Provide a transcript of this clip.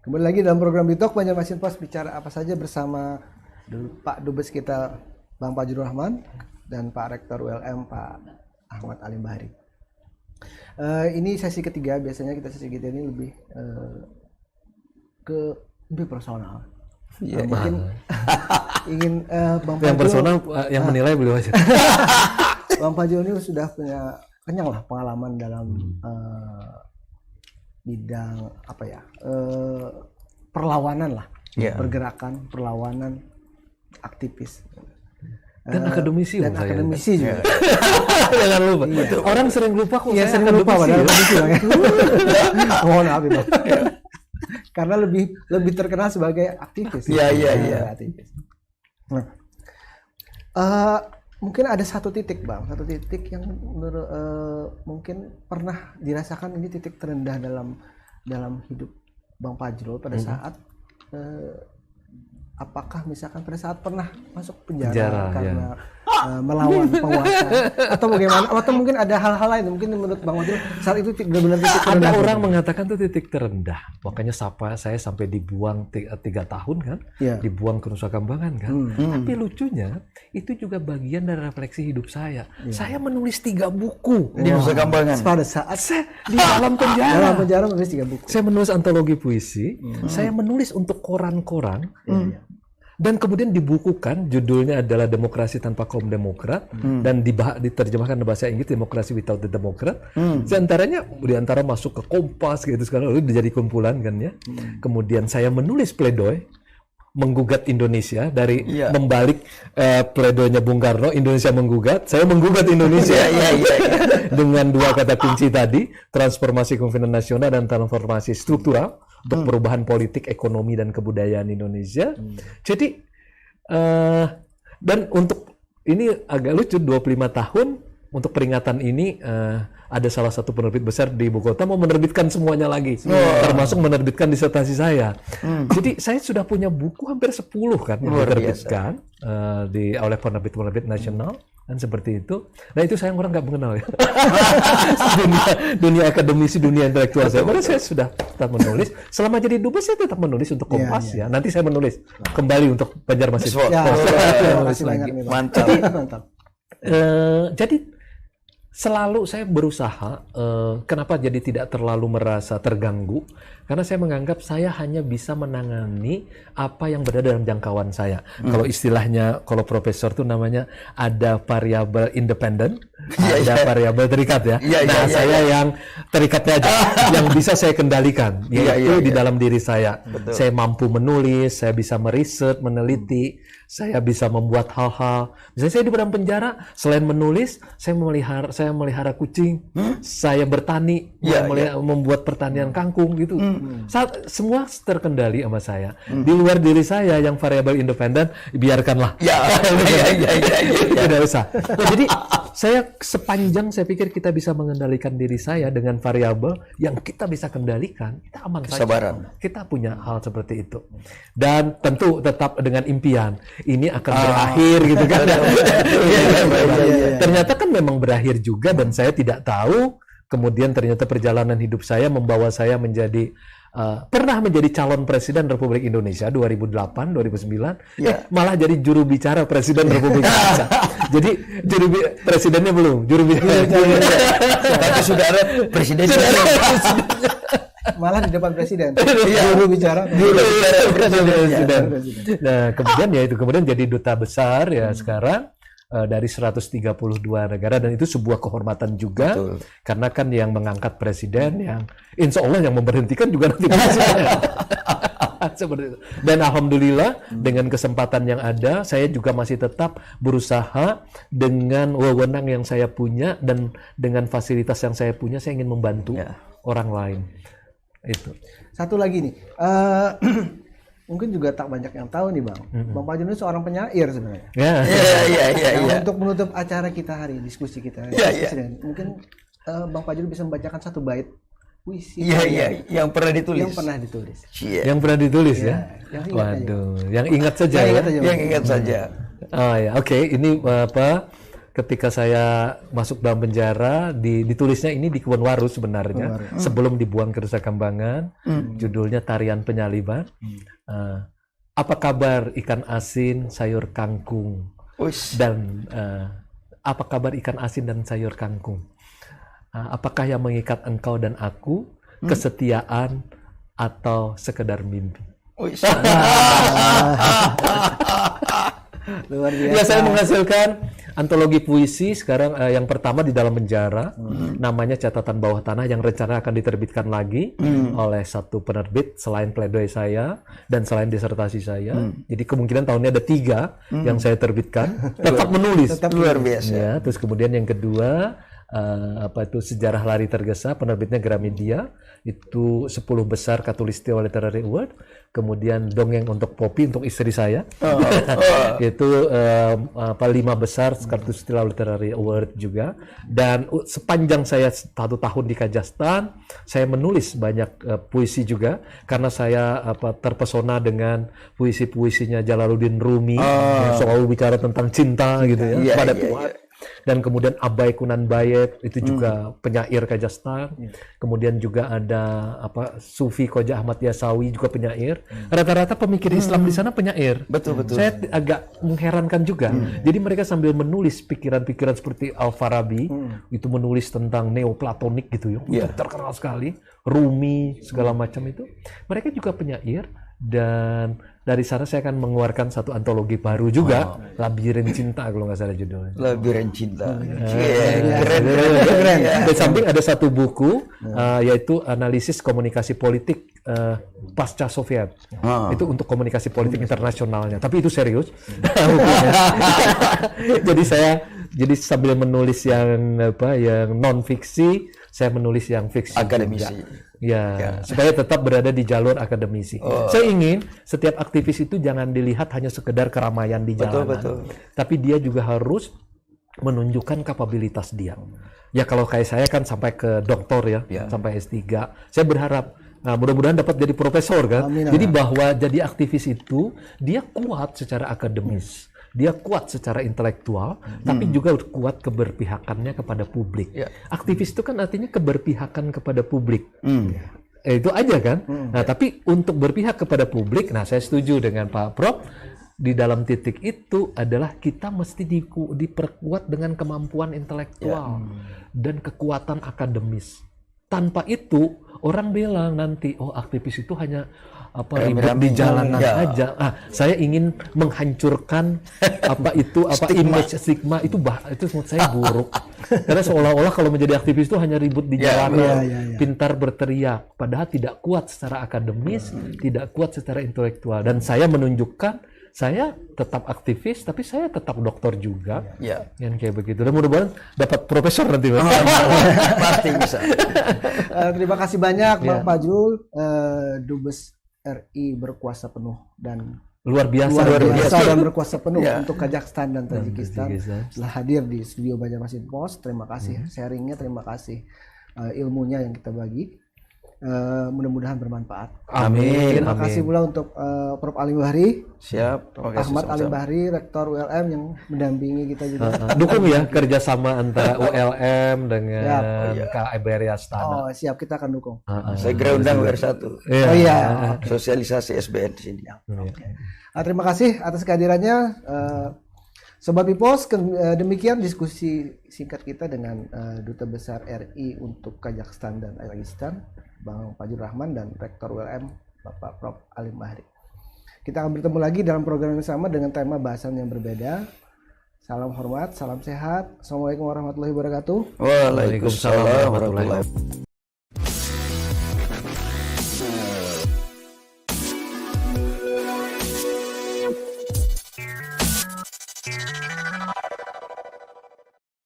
Kembali lagi dalam program Bitok Banjarmasin Pos bicara apa saja bersama Pak Dubes kita Bang Fajrul Rahman dan Pak Rektor ULM Pak Ahmad Alim Bahari. Ini sesi ketiga, biasanya kita sesi ketiga ini lebih lebih personal. Mungkin ingin Bang Fajrul yang personal yang menilai beliau aja. Bang Fajrul ini sudah punya kenyang lah pengalaman dalam bidang apa ya, perlawanan lah, pergerakan, perlawanan, aktivis dan akademisi juga. Jangan lupa. Orang sering lupa kok. Iya, sering lupa padahal akademisi Bang. Mohon maaf ya Bang. Karena lebih terkenal sebagai aktivis. Iya. Aktivis. Nah, mungkin ada satu titik yang mungkin pernah dirasakan ini titik terendah dalam hidup Bang Fajrul pada saat apakah misalkan pada saat pernah masuk penjara karena melawan penguasa atau bagaimana, atau mungkin ada hal-hal lain mungkin menurut Bang Fajrul saat itu benar-benar titik terendah. Ada orang mengatakan itu titik terendah, makanya saya sampai dibuang 3 tahun kan, dibuang ke Nusa Kambangan kan. Tapi lucunya itu juga bagian dari refleksi hidup saya. Saya menulis 3 buku di Nusa Kambangan pada saat saya di dalam penjara. Dalam penjara menulis 3 buku. Saya menulis antologi puisi, saya menulis untuk koran-koran. Dan kemudian dibukukan, judulnya adalah Demokrasi Tanpa Kaum Demokrat, dan diterjemahkan dalam bahasa Inggris Demokrasi Without the Democrat. Diantara masuk ke Kompas gitu sekarang, lalu jadi kumpulan kan ya. Kemudian saya menulis pledoi menggugat Indonesia dari membalik pledoinya Bung Karno, Indonesia menggugat, saya menggugat Indonesia dengan 2 kata kunci tadi, transformasi kepemimpinan nasional dan transformasi struktural untuk perubahan politik, ekonomi dan kebudayaan Indonesia. Jadi dan untuk ini agak lucu, 25 tahun untuk peringatan ini ada salah satu penerbit besar di ibu kota mau menerbitkan semuanya lagi, termasuk menerbitkan disertasi saya. Jadi saya sudah punya buku hampir 10 kan yang diterbitkan oleh penerbit nasional dan seperti itu. Nah itu saya orang nggak mengenal ya. dunia akademisi, dunia intelektual saya. Karena saya sudah tetap menulis. Selama jadi dubes saya tetap menulis untuk Kompas ya. Nanti saya menulis kembali untuk Banjarmasin. Mantap. Jadi selalu saya berusaha, kenapa jadi tidak terlalu merasa terganggu, karena saya menganggap saya hanya bisa menangani apa yang berada dalam jangkauan saya. Kalau istilahnya, kalau profesor tuh namanya ada variabel independen, ada variabel terikat ya. Saya yang terikatnya aja, yang bisa saya kendalikan, yaitu di dalam diri saya. Betul. Saya mampu menulis, saya bisa meriset, meneliti, saya bisa membuat hal-hal. Misalnya saya di dalam penjara, selain menulis, saya melihara kucing, saya bertani, membuat pertanian kangkung gitu. Semua terkendali sama saya. Di luar diri saya yang variabel independen, biarkanlah. Tidak usah. Jadi saya sepanjang saya pikir kita bisa mengendalikan diri saya dengan variabel yang kita bisa kendalikan, kita aman saja. Kita punya hal seperti itu. Dan tentu tetap dengan impian. Ini akan berakhir gitu kan. Ternyata kan memang berakhir juga dan saya tidak tahu. Kemudian ternyata perjalanan hidup saya membawa saya menjadi pernah menjadi calon presiden Republik Indonesia 2008, 2009. Malah jadi juru bicara presiden Republik Indonesia. Jadi presidennya belum, juru bicara. Tapi sudah ada presiden. Malah di depan presiden, juru bicara presiden. Nah, kemudian jadi duta besar ya sekarang dari 132 negara, dan itu sebuah kehormatan juga. Betul. Karena kan yang mengangkat presiden, yang insya Allah yang memberhentikan juga nanti presiden. Seperti itu. Dan alhamdulillah dengan kesempatan yang ada, saya juga masih tetap berusaha dengan wewenang yang saya punya dan dengan fasilitas yang saya punya, saya ingin membantu orang lain. Itu. Satu lagi nih, mungkin juga tak banyak yang tahu nih Bang. Bang Fajrul ini seorang penyair sebenarnya. Untuk menutup acara kita hari, diskusi kita, mungkin Bang Fajrul bisa membacakan 1 bait puisi. Yang pernah ditulis. Yang pernah ditulis ya. Waduh, yang ingat saja. Yang ingat saja. Oke. Ini apa? ketika saya masuk dalam penjara, ditulisnya ini di Kebun Waru sebenarnya, sebelum dibuang ke Nusa Kambangan. Judulnya Tarian Penyaliban. Apa kabar ikan asin, sayur kangkung? Dan apa kabar ikan asin dan sayur kangkung? Apakah yang mengikat engkau dan aku? Kesetiaan atau sekedar mimpi? Luar biasa. Ya, saya menghasilkan antologi puisi sekarang yang pertama di dalam penjara, namanya Catatan Bawah Tanah, yang rencana akan diterbitkan lagi oleh satu penerbit selain pledoi saya dan selain disertasi saya. Jadi kemungkinan tahunnya ada 3 yang saya terbitkan. Tetap menulis. Tetap luar biasa. Ya, terus kemudian yang kedua Sejarah Lari Tergesa, penerbitnya Gramedia, itu 10 besar Khatulistiwa Literary Award. Kemudian Dongeng untuk Popi untuk istri saya, itu 5 besar Khatulistiwa Literary Award juga. Dan sepanjang saya 1 tahun di Kazakhstan, saya menulis banyak puisi juga karena saya terpesona dengan puisi-puisinya Jalaluddin Rumi yang selalu bicara tentang cinta gitu ya pada Tuhan. Dan kemudian Abay Kunanbayeb itu juga penyair Kazakhstan. Kemudian juga ada Sufi Koja Ahmad Yasawi juga penyair. Rata-rata pemikir Islam di sana penyair. Betul. Saya agak mengherankan juga. Jadi mereka sambil menulis pikiran-pikiran seperti Al-Farabi, itu menulis tentang neoplatonik gitu ya. Terkenal sekali. Rumi segala macam itu. Mereka juga penyair. Dan dari sana saya akan mengeluarkan satu antologi baru juga, Labirin Cinta kalau nggak salah judulnya. Labirin Cinta. Keren. Di samping ada satu buku yaitu analisis komunikasi politik pasca Soviet. Itu untuk komunikasi politik internasionalnya. Tapi itu serius. Jadi sambil menulis yang non fiksi, saya menulis yang fiksi. Akademisi. Ya, supaya tetap berada di jalur akademisi. Saya ingin setiap aktivis itu jangan dilihat hanya sekedar keramaian di jalanan, tapi dia juga harus menunjukkan kapabilitas dia. Ya kalau kayak saya kan sampai ke doktor ya, sampai S3. Saya berharap mudah-mudahan dapat jadi profesor kan. Amin. Jadi bahwa jadi aktivis itu dia kuat secara akademis. Dia kuat secara intelektual, tapi juga kuat keberpihakannya kepada publik. Aktivis itu kan artinya keberpihakan kepada publik. Itu aja kan. Nah, tapi untuk berpihak kepada publik, nah saya setuju dengan Pak Prof. Di dalam titik itu adalah kita mesti diperkuat dengan kemampuan intelektual dan kekuatan akademis. Tanpa itu, orang bilang nanti, aktivis itu hanya ribut di jalanan aja. Saya ingin menghancurkan image stigma itu menurut saya buruk. Karena seolah-olah kalau menjadi aktivis itu hanya ribut di jalanan, pintar berteriak, padahal tidak kuat secara akademis, tidak kuat secara intelektual. Dan saya menunjukkan saya tetap aktivis, tapi saya tetap dokter juga, yang kayak begitu. Dan mudah-mudahan dapat profesor nanti, Mas. Pasti bisa. Terima kasih banyak, Bang Fajrul, Dubes RI berkuasa penuh dan luar biasa dan berkuasa penuh untuk Kazakhstan dan Tajikistan. Telah hadir di studio Banjarmasin Post. Terima kasih sharingnya, terima kasih ilmunya yang kita bagi. Mudah-mudahan bermanfaat. Amin. Terima kasih pula untuk Prof. Alim Bahri. Siap. Ahmad Alim Bahri, Rektor ULM yang mendampingi kita juga. Dukung ya kerjasama antara ULM dengan KBRI Astana. Siap, kita akan dukung. Saya kira undang WR1. Sosialisasi SBN di sini. Terima kasih atas kehadirannya. Sobat Bipos, demikian diskusi singkat kita dengan Duta Besar RI untuk Kazakhstan dan Tajikistan, Bang Fajrul Rahman, dan Rektor ULM, Bapak Prof. Alim Bahri. Kita akan bertemu lagi dalam program yang sama dengan tema bahasan yang berbeda. Salam hormat, salam sehat. Assalamualaikum warahmatullahi wabarakatuh. Waalaikumsalam warahmatullahi wabarakatuh.